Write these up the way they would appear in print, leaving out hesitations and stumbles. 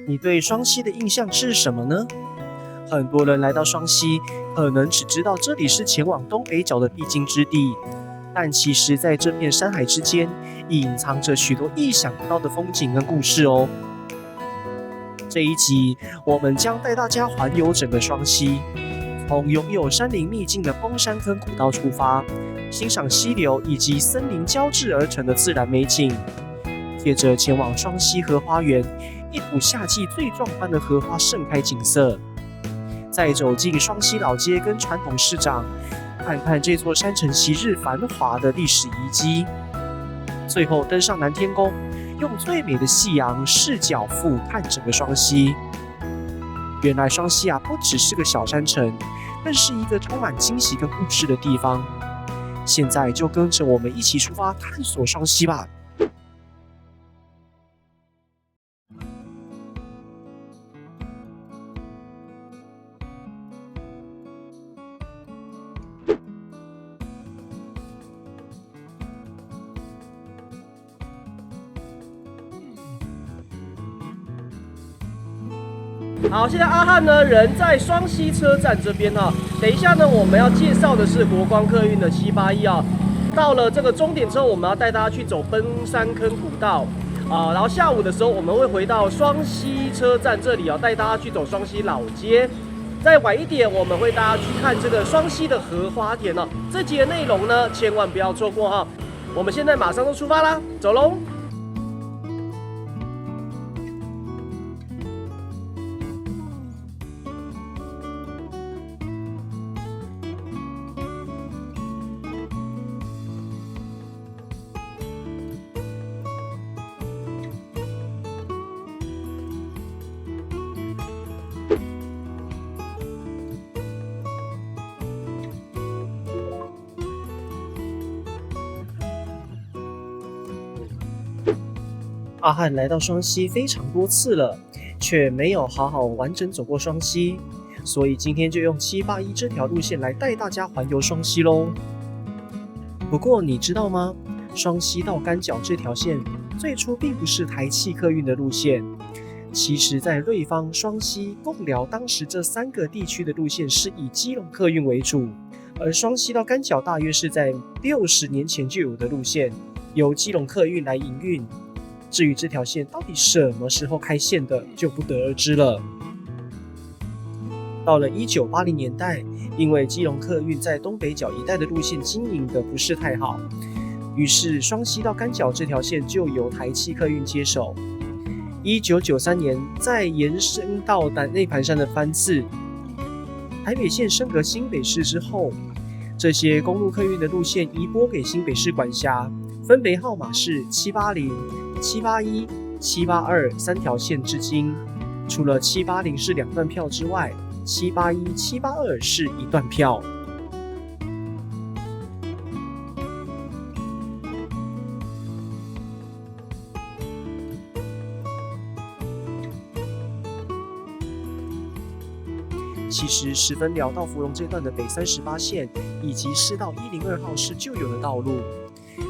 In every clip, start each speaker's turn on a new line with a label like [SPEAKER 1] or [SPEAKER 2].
[SPEAKER 1] 你對雙溪的印象是什麼呢？很多人來到雙溪，可能只知道這裡是前往東北角的必經之地，但其實在這片山海之間，隱藏着許多意想不到的風景跟故事哦。這一集，我們將帶大家環遊整個雙溪，從擁有山林秘境的崩山坑古道出發，欣賞溪流以及森林交織而成的自然美景，接着前往雙溪荷花園，一睹夏季最壯觀的荷花盛開景色，再走進雙溪老街跟傳統市場，看看這座山城昔日繁華的歷史遺跡，最後登上南天宮，用最美的夕陽視角俯瞰整個雙溪。原來雙溪不只是個小山城，更是一個充滿驚喜跟故事的地方。現在就跟着我們一起出發探索雙溪吧。好，现在阿翰呢人在雙溪車站這邊啊。等一下呢，我們要介紹的是國光客運的781啊。到了這個終點之後，我們要帶大家去走崩山坑古道啊。然後下午的時候，我們會回到雙溪車站這裡啊，帶大家去走雙溪老街。再晚一點，我們會帶大家去看這個雙溪的荷花田啊。這集的內容呢，千萬不要錯過哈。我們現在馬上就出發啦，走嘍！阿翰來到雙溪非常多次了，卻沒有好好完整走過雙溪，所以今天就用781這條路線來帶大家環遊雙溪嘍。不過你知道嗎？雙溪到乾角這條線最初並不是台汽客運的路線，其實在瑞芳、雙溪、貢寮當時這3個地區的路線是以基隆客運為主，而雙溪到乾角大約是在60年前就有的路線，由基隆客運來營運。至於這條線到底什麼時候開線的，就不得而知了。到了1980年代，因為基隆客運在東北角一帶的路線經營的不是太好，於是雙溪到乾角這條線就由台汽客運接手。1993年，再延伸到內盤山的番次，台北縣升格新北市之後，這些公路客運的路線移撥給新北市管轄，分別號碼是780、781、782 3條線至今。除了780是2段票之外，781、782是1段票。其實十分寮到福隆這段的北38線以及市道102號是舊有的道路，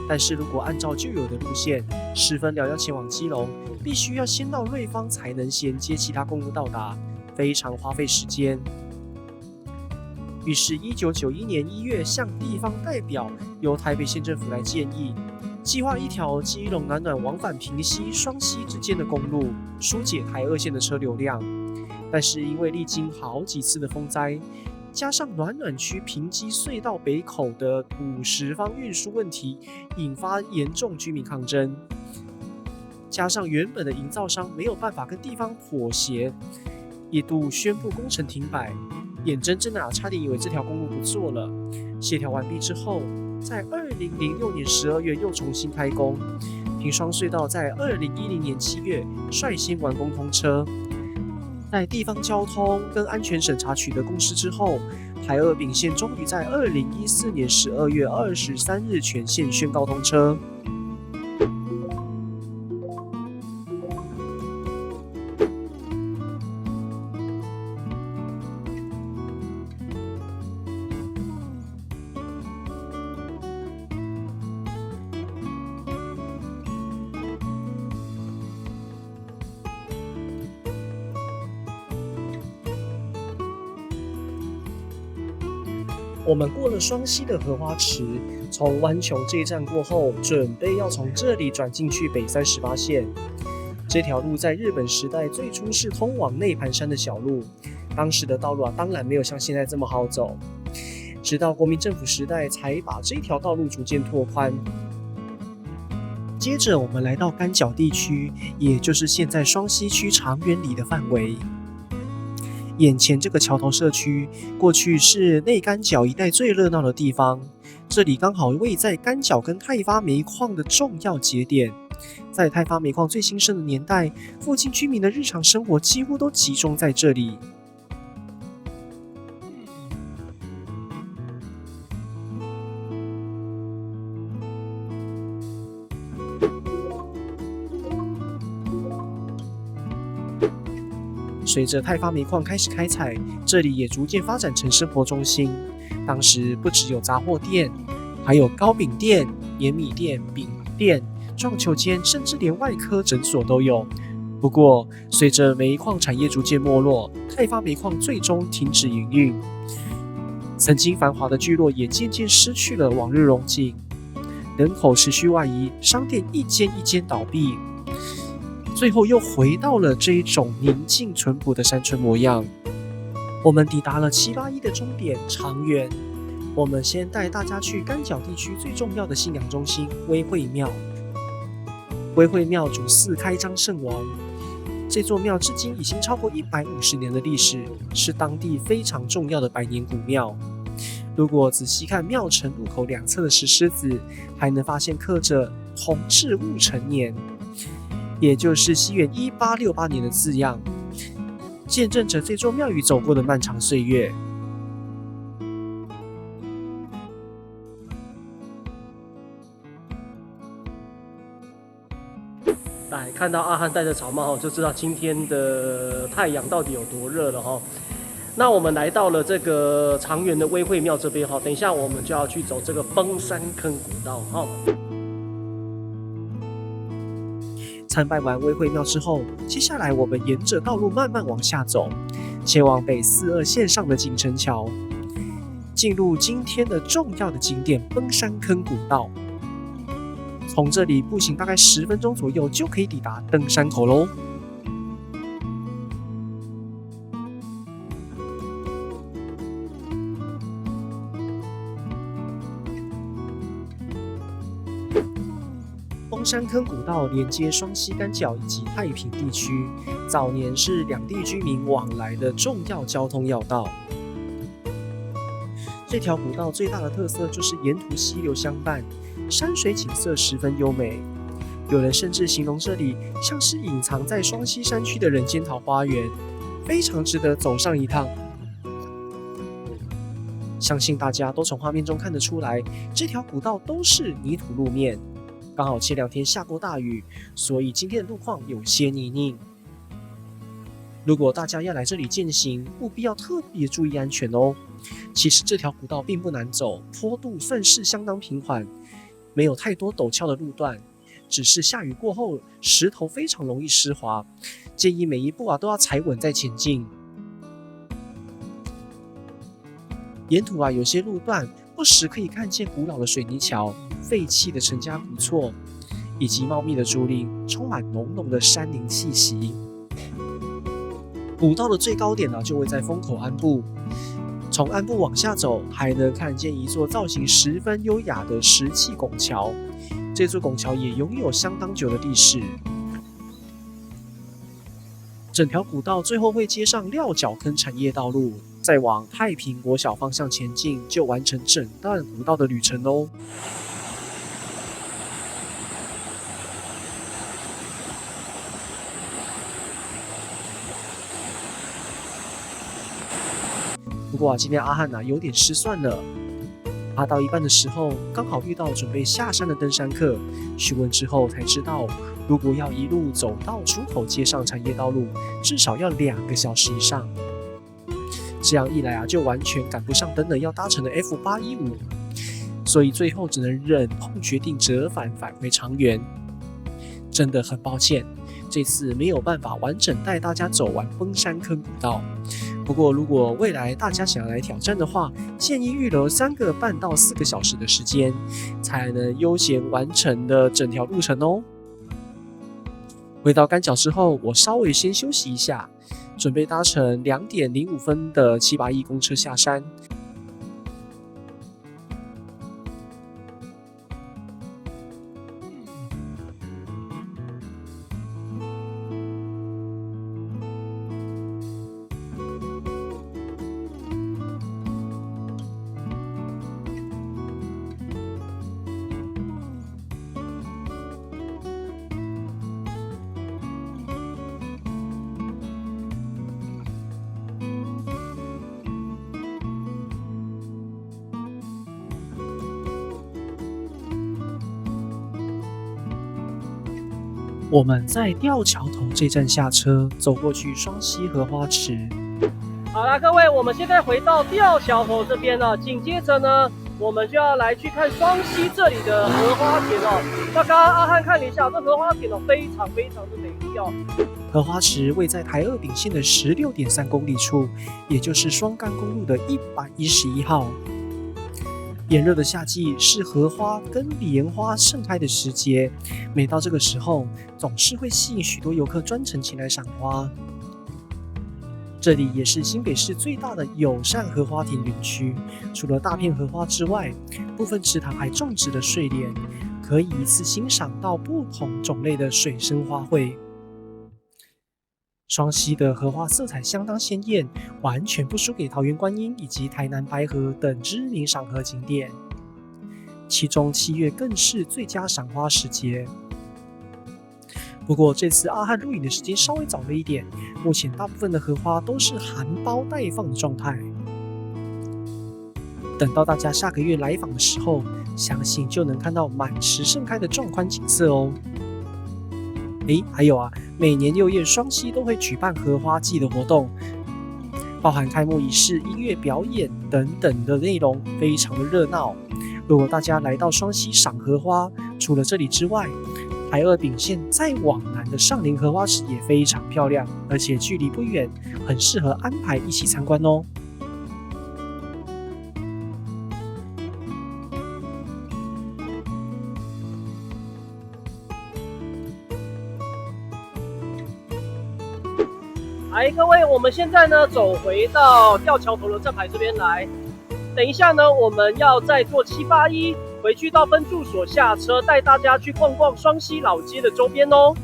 [SPEAKER 1] 但是如果按照舊有的路線，十分寮要前往基隆，必須要先到瑞芳才能銜接其他公路到達，非常花費時間。於是1991年1月，向地方代表由台北縣政府來建議，計劃一條基隆暖暖往返平溪、雙溪之間的公路，疏解台2線的車流量。但是因為歷經好幾次的風災，加上暖暖區平基隧道北口的土石方運輸問題，引發嚴重居民抗爭。加上原本的營造商沒有辦法跟地方妥協，一度宣布工程停擺。眼睜睜的差點以為這條公路不做了。協調完畢之後，在2006年12月又重新開工，平雙隧道在2010年7月率先完工通車。在地方交通跟安全審查取得共識之後，台2丙線終於在2014年12月23日全線宣告通車。我們過了雙溪的荷花池，從灣瓊這一站過後，準備要從這裡轉進去北38線。這條路在日本時代最初是通往內盤山的小路，當時的道路當然沒有像現在這麼好走。直到國民政府時代，才把這條道路逐漸拓寬。接着我們來到乾角地區，也就是現在雙溪區長園里的範圍。眼前這個橋頭社區，過去是內乾角一帶最熱鬧的地方。這裡剛好位在乾角跟太發煤礦的重要節點。在太發煤礦最興盛的年代，附近居民的日常生活幾乎都集中在這裡。隨着太發煤礦開始開採，這裡也逐漸發展成生活中心。當時不只有雜貨店，還有糕餅店、鹽米店、餅店、撞球間，甚至連外科診所都有。不過，隨着煤礦產業逐漸沒落，太發煤礦最終停止營運，曾經繁華的聚落也漸漸失去了往日榮景，人口持續外移，商店一間一間倒閉。最後又回到了這一種寧靜淳樸的山村模樣。我們抵達了781的終點長園，我們先帶大家去乾角地區最重要的信仰中心威惠廟。威惠廟主祀開張聖王，這座廟至今已經超過150年的歷史，是當地非常重要的百年古廟。如果仔細看廟城入口兩側的石獅子，還能發現刻着“弘治戊辰年”。也就是西元1868年的字樣，見證着這座廟宇走過的漫長歲月。來看到阿漢戴着草帽，就知道今天的太陽到底有多熱了哈。那我們來到了這個長園的威惠廟這邊哈，等一下我們就要去走這個崩山坑古道哈。參拜完威惠廟之後，接下來我們沿着道路慢慢往下走，前往北42線上的錦城橋，進入今天的重要的景點崩山坑古道。從這裡步行大概10分鐘左右就可以抵達登山口嘍。崩山坑古道連接雙溪乾角以及太平地區，早年是兩地居民往來的重要交通要道。這條古道最大的特色就是沿途溪流相伴，山水景色十分優美。有人甚至形容這裡像是隱藏在雙溪山區的人間桃花源，非常值得走上一趟。相信大家都從畫面中看得出來，這條古道都是泥土路面。剛好前2天下過大雨，所以今天的路況有些泥濘。如果大家要來這裡健行，務必要特別注意安全哦。其實這條古道並不難走，坡度算是相當平緩，沒有太多陡峭的路段，只是下雨過後石頭非常容易濕滑，建議每一步都要踩穩再前進。沿途有些路段不時可以看見古老的水泥橋、廢棄的陳家古厝，以及茂密的竹林，充滿濃濃的山林氣息。古道的最高點就位在風口鞍部，從鞍部往下走，還能看見一座造型十分優雅的石砌拱橋。這座拱橋也擁有相當久的歷史。整條古道最後會接上料角坑產業道路，再往太平國小方向前進，就完成整段古道的旅程嘍。不過今天阿漢有點失算了。爬到一半的時候，剛好遇到準備下山的登山客，詢問之後才知道，如果要一路走到出口接上產業道路，至少要2個小時以上。這樣一來就完全趕不上登了要搭乘的 F815，所以最後只能忍痛決定折返返回長園。真的很抱歉，這次沒有辦法完整帶大家走完崩山坑古道。不過，如果未來大家想要來挑戰的話，建議預留3個半到4個小時的時間，才能悠閒完成的整條路程哦。回到乾角之後，我稍微先休息一下，準備搭乘2點05分的781公車下山。我們在吊橋頭這站下車，走過去雙溪荷花池。
[SPEAKER 2] 好啦，各位，我們現在回到吊橋頭這邊了。緊接着呢，我們就要來去看雙溪這裡的荷花田哦。那剛剛阿漢看了一下，這荷花田哦，非常非常的美麗哦。
[SPEAKER 1] 荷花池位在台二丙線的16.3公里處，也就是雙幹公路的111號。炎熱的夏季是荷花跟蓮花盛開的時節，每到這個時候，總是會吸引許多遊客專程前來賞花。這裡也是新北市最大的友善荷花田園區，除了大片荷花之外，部分池塘還種植了睡蓮，可以一次欣賞到不同種類的水生花卉。雙溪的荷花色彩相當鮮豔，完全不輸給桃園觀音以及台南白河等知名賞荷景點。其中7月更是最佳賞花時節。不過這次阿漢錄影的時間稍微早了一點，目前大部分的荷花都是含苞待放的狀態。等到大家下個月來訪的時候，相信就能看到滿池盛開的壯觀景色哦。還有啊，每年6月雙溪都會舉辦荷花季的活動，包含開幕儀式、音樂表演等等的內容，非常的熱鬧。如果大家來到雙溪賞荷花，除了這裡之外，台二丙線再往南的上林荷花池也非常漂亮，而且距離不遠，很適合安排一起參觀哦。
[SPEAKER 2] 各位，我們現在呢走回到吊橋頭的站牌這邊來。等一下呢，我們要再坐781回去到分駐所下車，帶大家去逛逛雙溪老街的周邊哦。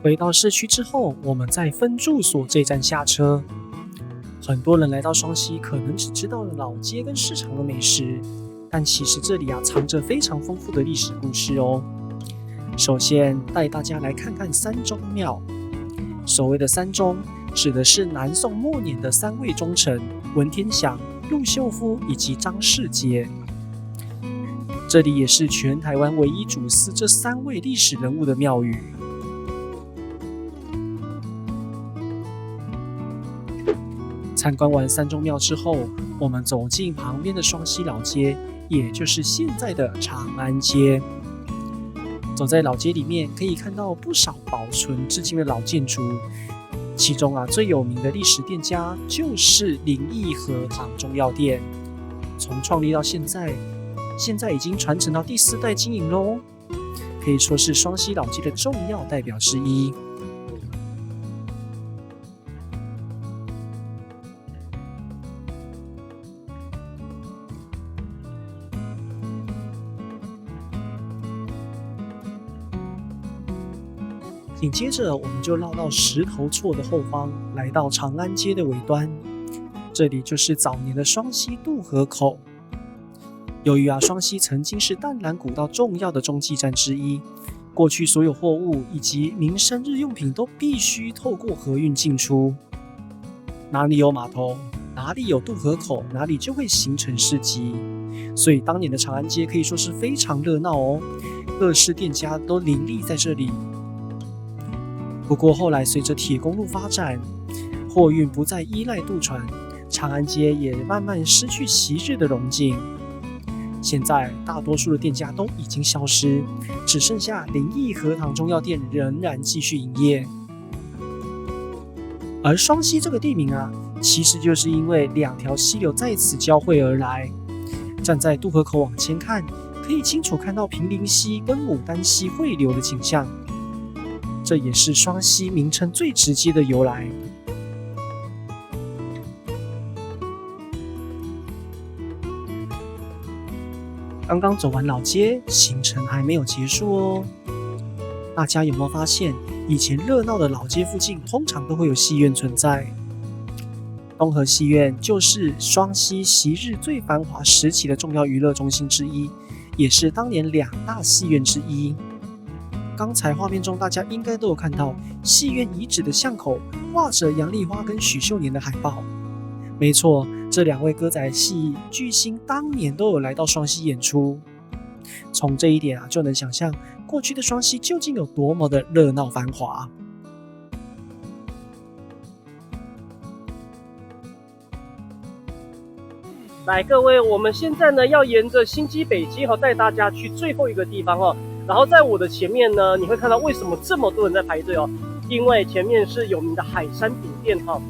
[SPEAKER 1] 回到市區之後，我們在分駐所這站下車。很多人來到雙溪，可能只知道了老街跟市場的美食，但其實這裡藏着非常豐富的歷史故事哦。首先帶大家來看看三忠廟。所謂的三忠，指的是南宋末年的3位忠臣文天祥、陸秀夫以及張世傑。這裡也是全台灣唯一主祀這3位歷史人物的廟宇。參觀完三忠廟之後，我們走進旁邊的雙溪老街，也就是現在的長安街。走在老街裡面，可以看到不少保存至今的老建築。其中最有名的歷史店家就是林義和堂中藥店。從創立到現在已經傳承到第4代經營嘍，可以說是雙溪老街的重要代表之一。緊接着，我們就繞到石頭厝的後方，來到長安街的尾端。這裡就是早年的雙溪渡河口。由於雙溪曾經是淡蘭古道重要的中繼站之一，過去所有貨物以及民生日用品都必須透過河運進出。哪裡有碼頭，哪裡有渡河口，哪裡就會形成市集。所以當年的長安街可以說是非常熱鬧哦，各式店家都林立在這裡。不過後來隨着鐵公路發展，貨運不再依賴渡船，長安街也慢慢失去昔日的榮景。現在大多數的店家都已經消失，只剩下林義和堂中藥店仍然繼續營業。而雙溪這個地名啊，其實就是因為兩條溪流在此交匯而來。站在渡河口往前看，可以清楚看到平林溪跟牡丹溪匯流的景象，這也是雙溪名稱最直接的由來。剛剛走完老街，行程還沒有結束哦。大家有沒有發現，以前熱鬧的老街附近，通常都會有戲院存在？東河戲院就是雙溪昔日最繁華時期的重要娛樂中心之一，也是當年2大戲院之一。剛才畫面中，大家應該都有看到，戲院遺址的巷口掛着楊麗花跟許秀年的海報。沒錯，這2位歌仔戲巨星當年都有來到雙溪演出。從這一點啊，就能想象過去的雙溪究竟有多麼的熱鬧繁華。
[SPEAKER 2] 來，各位，我們現在呢要沿着新基北街帶大家去最後一個地方哦。然後在我的前面呢，你會看到為什麼這麼多人在排隊哦？因為前面是有名的海山餅店哈。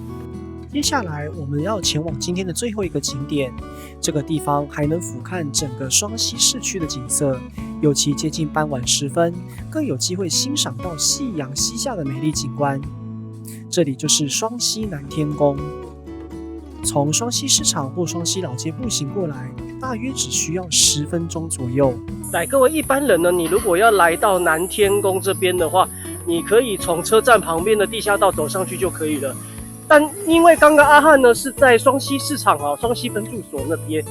[SPEAKER 1] 接下來我們要前往今天的最後一個景點，這個地方還能俯瞰整個雙溪市區的景色，尤其接近傍晚時分，更有機會欣賞到夕陽西下的美麗景觀。這裡就是雙溪南天宮。從雙溪市場或雙溪老街步行過來，大約只需要10分鐘左右。
[SPEAKER 2] 來，各位一般人呢，你如果要來到南天宮這邊的話，你可以從車站旁邊的地下道走上去就可以了。但因為剛剛阿翰呢是在雙溪市場雙溪分駐所那邊，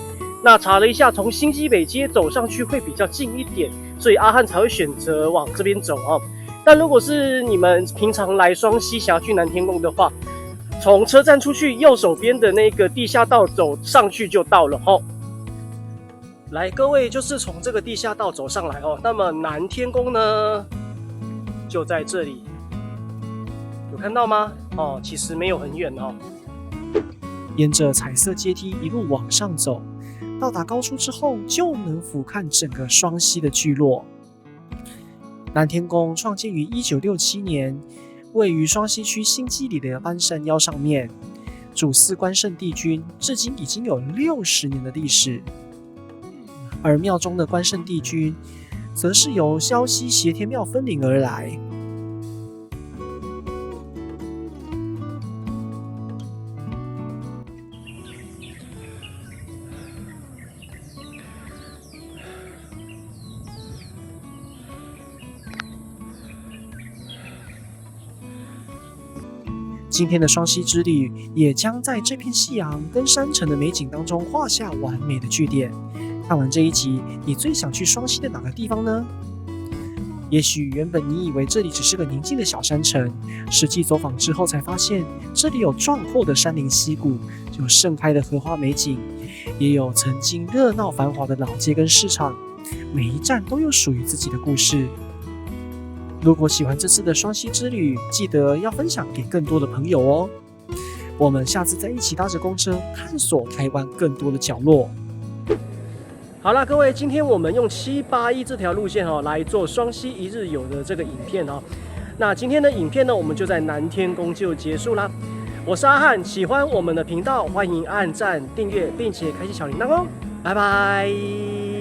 [SPEAKER 2] 那查了一下，從新基北街走上去會比較近一點，所以阿翰才會選擇往這邊走哦。但如果是你們平常來雙溪想要去南天宮的話，從車站出去右手邊的那個地下道走上去就到了哦。來，各位就是從這個地下道走上來哦。那麼南天宮呢，就在這裡。有看到嗎？哦，其實沒有很遠哦。
[SPEAKER 1] 沿着彩色階梯一路往上走，到達高處之後，就能俯瞰整個雙溪的聚落。南天宮創建於1967年，位於雙溪區新基里的半山腰上面。主祀關聖帝君，至今已經有60年的歷史。而廟中的關聖帝君，則是由蕭溪協天廟分靈而來。今天的雙溪之旅也將在這片夕陽跟山城的美景當中畫下完美的句點。看完這一集，你最想去雙溪的哪個地方呢？也許原本你以為這裡只是個寧靜的小山城，實際走訪之後才發現，這裡有壯闊的山林溪谷，有盛開的荷花美景，也有曾經熱鬧繁華的老街跟市場，每一站都有屬於自己的故事。如果喜歡這次的雙溪之旅，記得要分享給更多的朋友哦。我們下次再一起搭着公車，探索台灣更多的角落。
[SPEAKER 2] 好啦，各位，今天我們用781這條路線來做雙溪一日遊的這個影片哦。那今天的影片呢，我們就在南天宮就結束啦。我是阿翰，喜歡我們的頻道，歡迎按讚、訂閱，並且開啟小鈴鐺哦。拜拜。